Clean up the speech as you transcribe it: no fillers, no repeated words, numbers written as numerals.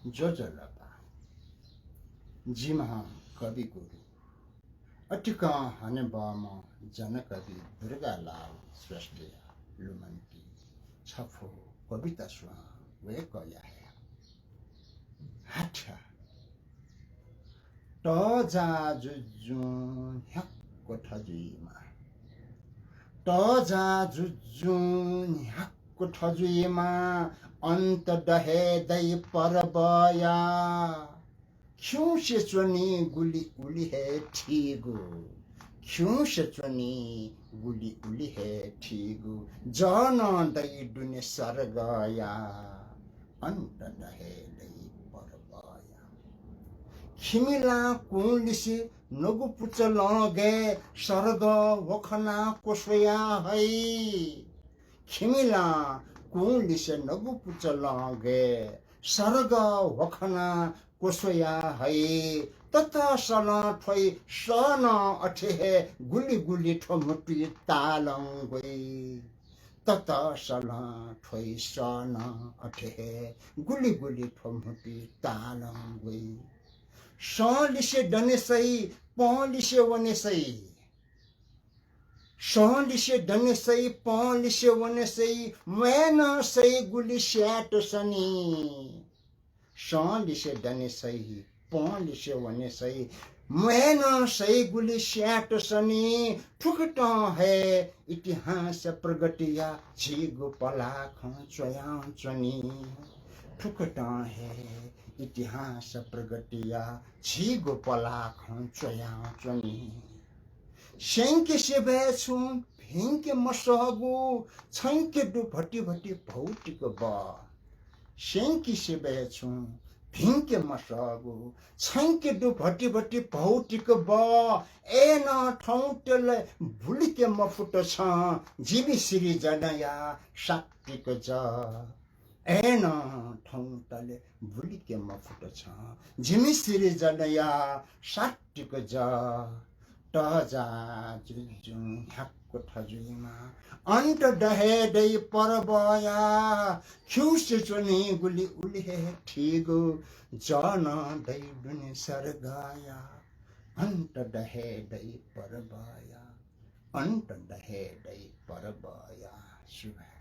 जोजलपा जिमहा कवि गुरु अटिका हने बाम जनकवि दुर्गालाल श्रेष्ठया लुमन्ती छफो कविता स्वा वे कया है हाठा त जा जुजुन ह्याक कोठजुइमा त जा जुजुन ह्याक कोठजुइमा अन्त दहे दै परबया क्यों से चुनी गुली उली है ठीगु क्यों से चुनी गुली उली है ठीगु जाना दई दुने सरगया अन्त दहे दई परबया खिमिला कुलिसी नगु पुचल गे सरग वखना कोसया है खिमिला कुलिसे नगु पुचल गे सरग वखना कोसया है तथा सना ठोई सना अठे है गुली गुली ठोमुटी तालंगवे तथा सना ठोई सना अठे है गुली गुली ठोमुटी तालंगवे सलिसे डने सही पलिसे वने सही सलिसे डने सही पलिसे वने सही मैना सही गुली स्याट सनी सलिसे डने सही पलिसे वने सही मैना सही गुली स्याट सनी ठुकटा है इतिहास प्रगटिया झीगु पलाख चया चनी ठुकटा है इतिहास प्रगटिया झीगु पलाख चया चनी शंके से बेछुन भिंके मसहगु छंके दु भटी भटी भौतिक बा शंके से बेछुन भिंके मसहगु छंके दु भटी भटी भौतिक बा एना ठौटल भुलिके मफुट छ जीवी श्री जनया शक्तिक ज एना ठौटल भुलिके मफुट छ जीवी श्री जनया शक्तिक ज टजा जुजुन ह्याक्को ठजुइमा अन्त दहे दै परबया खिउसे चुनी गुली उलिहे ठीगु जन दै दुने सरगाया अन्त दहे दै परबया अन्त दहे दै परबया शुभ